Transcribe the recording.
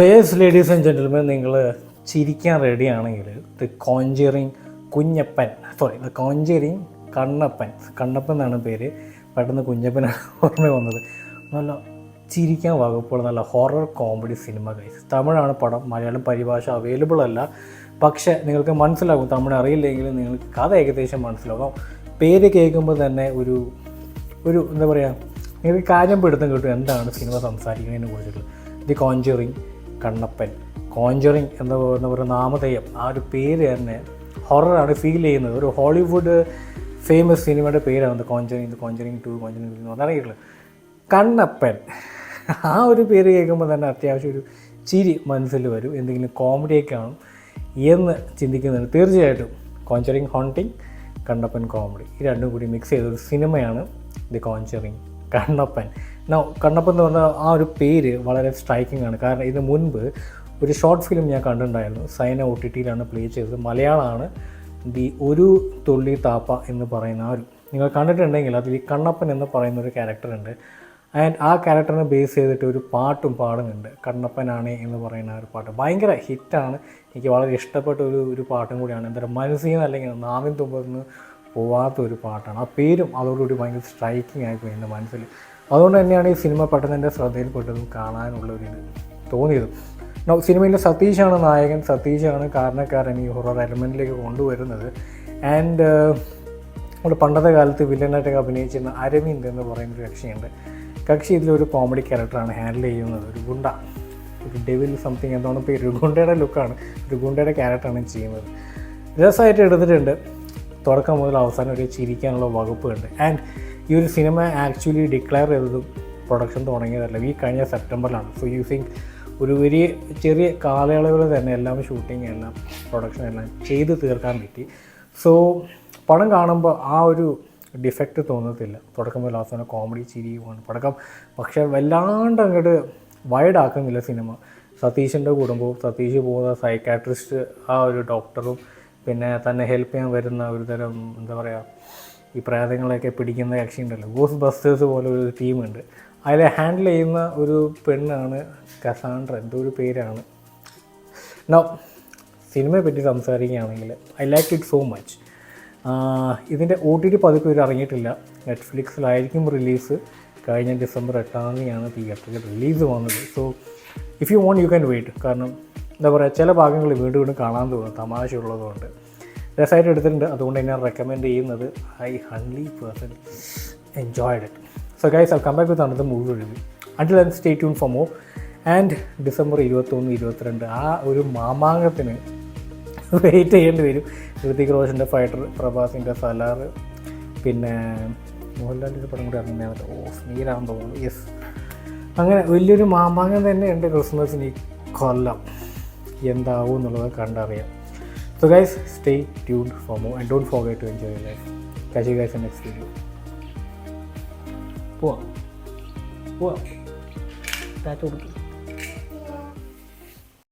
So yes ladies and gentlemen, നിങ്ങൾ ചിരിക്കാൻ റെഡിയാണെങ്കിൽ the conjuring Kunjappan, the conjuring Kannappan എന്നാണ് പേര്. പെട്ടെന്ന് കുഞ്ഞപ്പനാണ് ഓർമ്മ വന്നത്. നല്ല ചിരിക്കാൻ വകുപ്പുള്ള നല്ല ഹൊറർ കോമഡി സിനിമ ഗൈസ്. തമിഴാണ് പടം, മലയാളം പരിഭാഷ അവൈലബിൾ അല്ല. പക്ഷേ നിങ്ങൾക്ക് മനസ്സിലാകും, തമിഴ് അറിയില്ലെങ്കിലും നിങ്ങൾക്ക് കഥ ഏകദേശം മനസ്സിലാകും. പേര് കേൾക്കുമ്പോൾ തന്നെ ഒരു എന്താ പറയുക, നിങ്ങൾക്ക് കാര്യം പിടുത്തം കിട്ടും എന്താണ് സിനിമ സംസാരിക്കുന്നതിനെ കുറിച്ചിട്ട്. ദി കോഞ്ചറിങ് കണ്ണപ്പൻ, കോഞ്ചറിങ് എന്താ പറയുക നാമധേയം, ആ ഒരു പേര് തന്നെ ഹൊററാണ് ഫീൽ ചെയ്യുന്നത്. ഒരു ഹോളിവുഡ് ഫേമസ് സിനിമയുടെ പേരാണ് ദ കോഞ്ചറിങ് 2, കോഞ്ചറിങ് 3 എന്ന് പറഞ്ഞിട്ടുള്ളത്. കണ്ണപ്പൻ, ആ ഒരു പേര് കേൾക്കുമ്പോൾ തന്നെ അത്യാവശ്യം ഒരു ചിരി മനസ്സിൽ വരും, എന്തെങ്കിലും കോമഡിയൊക്കെ കാണും എന്ന് ചിന്തിക്കുന്നുണ്ട്. തീർച്ചയായിട്ടും കോഞ്ചറിങ് ഹോണ്ടിങ്, കണ്ണപ്പൻ കോമഡി, ഈ രണ്ടും കൂടി മിക്സ് ചെയ്തൊരു സിനിമയാണ് ദി കോഞ്ചറിങ് കണ്ണപ്പൻ. കണ്ണപ്പൻ എന്ന് പറഞ്ഞാൽ ആ ഒരു പേര് വളരെ സ്ട്രൈക്കിംഗ് ആണ്. കാരണം ഇതിന് മുൻപ് ഒരു ഷോർട്ട് ഫിലിം ഞാൻ കണ്ടിട്ടുണ്ടായിരുന്നു, സൈന OTTയിലാണ് പ്ലേ ചെയ്തത്. മലയാളമാണ്. ദി ഒരു തുള്ളി താപ്പ എന്ന് പറയുന്ന ആ ഒരു, നിങ്ങൾ കണ്ടിട്ടുണ്ടെങ്കിൽ അതിൽ ഈ കണ്ണപ്പൻ എന്ന് പറയുന്ന ഒരു ക്യാരക്ടറുണ്ട്. ആൻഡ് ആ ക്യാരക്ടറിനെ ബേസ് ചെയ്തിട്ട് ഒരു പാട്ടും പാടുന്നുണ്ട്, കണ്ണപ്പനാണേ എന്ന് പറയുന്ന ഒരു പാട്ട്. ഭയങ്കര ഹിറ്റാണ്, എനിക്ക് വളരെ ഇഷ്ടപ്പെട്ട ഒരു പാട്ടും കൂടിയാണ്. എന്താ പറയുക, മനസ്സിൽ നിന്ന് അല്ലെങ്കിൽ നാവിൻ തുമ്പന്ന് പോവാത്ത ഒരു പാട്ടാണ്. ആ പേരും അതോടുകൂടി ഭയങ്കര സ്ട്രൈക്കിംഗ് ആയിപ്പോയി എൻ്റെ മനസ്സിൽ. അതുകൊണ്ട് തന്നെയാണ് ഈ സിനിമ പെട്ടെന്ന് എൻ്റെ ശ്രദ്ധയിൽപ്പെട്ടതും കാണാനുള്ളൊരിത് തോന്നിയതും. സിനിമയിലെ സതീഷാണ് നായകൻ, സതീഷാണ് കാരണക്കാരൻ ഈ ഹൊറർ എലമെൻറ്റിലേക്ക് കൊണ്ടുവരുന്നത്. ആൻഡ് നമ്മുടെ പണ്ടത്തെ കാലത്ത് വില്ലനായിട്ടൊക്കെ അഭിനയിച്ചിരുന്ന അരവിന്ദ് എന്ന് പറയുന്നൊരു കക്ഷിയുണ്ട്. കക്ഷി ഇതിലൊരു കോമഡി ക്യാരക്ടറാണ് ഹാൻഡിൽ ചെയ്യുന്നത്. ഒരു ഗുണ്ട, ഒരു ഡെവിൽ സംതിങ് എന്താണ് പേര്, ഒരു ഗുണ്ടയുടെ ലുക്കാണ്, ഒരു ഗുണ്ടയുടെ ക്യാരക്ടറാണ് ചെയ്യുന്നത്. രസമായിട്ട് എടുത്തിട്ടുണ്ട്. തുടക്കം മുതൽ അവസാനം വരെ ചിരിക്കാനുള്ള വകുപ്പുണ്ട്. ആൻഡ് ഈ ഒരു സിനിമ ആക്ച്വലി ഡിക്ലെയർ ചെയ്തതും പ്രൊഡക്ഷൻ തുടങ്ങിയതല്ല, ഈ കഴിഞ്ഞ സെപ്റ്റംബറിലാണ്. സോ യൂസിങ് ഒരു വലിയ ചെറിയ കാലയളവിൽ തന്നെ എല്ലാം ഷൂട്ടിങ് എല്ലാം പ്രൊഡക്ഷൻ എല്ലാം ചെയ്ത് തീർക്കാൻ പറ്റി. സോ പടം കാണുമ്പോൾ ആ ഒരു ഡിഫക്റ്റ് തോന്നത്തില്ല. തുടക്കം മുതൽ അവസാനം കോമഡി ചിരിയുമാണ് പടക്കം. പക്ഷേ വല്ലാണ്ട് അങ്ങോട്ട് വൈഡാക്കുന്നില്ല സിനിമ. സതീഷിൻ്റെ കുടുംബവും, സതീഷ് പോകുന്ന സൈക്കാട്രിസ്റ്റ്, ആ ഒരു ഡോക്ടറും, പിന്നെ തന്നെ ഹെൽപ്പ് ചെയ്യാൻ വരുന്ന ഒരു തരം എന്താ പറയുക, ഈ പ്രേതങ്ങളെയൊക്കെ പിടിക്കുന്ന കക്ഷി ഉണ്ടല്ലോ, ഗോസ്റ്റ് ബസ്റ്റേഴ്സ് പോലെ ഒരു ടീമുണ്ട്. അതിൽ ഹാൻഡിൽ ചെയ്യുന്ന ഒരു പെണ്ണാണ് കസാൻഡ്ര, എന്തോ ഒരു പേരാണ്. സിനിമയെ പറ്റി സംസാരിക്കുകയാണെങ്കിൽ I like it so much. ഇതിൻ്റെ OTT പതിപ്പ് ഇവർ ഇറങ്ങിയിട്ടില്ല, നെറ്റ്ഫ്ലിക്സിലായിരിക്കും റിലീസ്. കഴിഞ്ഞ ഡിസംബർ 8-ാം തീയതിയാണ് തിയേറ്ററിൽ റിലീസ് വന്നത്. So if you want you can wait. കാരണം എന്താ പറയുക, ചില ഭാഗങ്ങൾ വീണ്ടും കാണാൻ തോന്നും, തമാശ ഉള്ളതുകൊണ്ട്. രസമായിട്ട് എടുത്തിട്ടുണ്ട്, അതുകൊണ്ട് ഞാൻ റെക്കമെൻഡ് ചെയ്യുന്നത്. I 100% enjoyed it. So guys, I'll come back with another movie review. Until then, stay tuned for more. And December 21-22 ആ ഒരു മാമാങ്കത്തിന് വെയിറ്റ് ചെയ്യേണ്ടി വരും. ഹൃതിക് റോഷൻ്റെ ഫൈറ്റർ, പ്രഭാസിൻ്റെ സലാർ, പിന്നെ മോഹൻലാലിൻ്റെ പടം കൂടി ഇറങ്ങുന്നതാണ്, നീരാണെന്ന് തോന്നുന്നു. യെസ്, അങ്ങനെ വലിയൊരു മാമാങ്കം തന്നെയുണ്ട് ക്രിസ്മസിന് ഈ കൊല്ലം. എന്താവും എന്നുള്ളത് കണ്ടറിയാം. So guys, stay tuned for more and don't forget to enjoy your life. Catch you guys in the next video. പോവാം, ടാറ്റ കൊടുക്കും.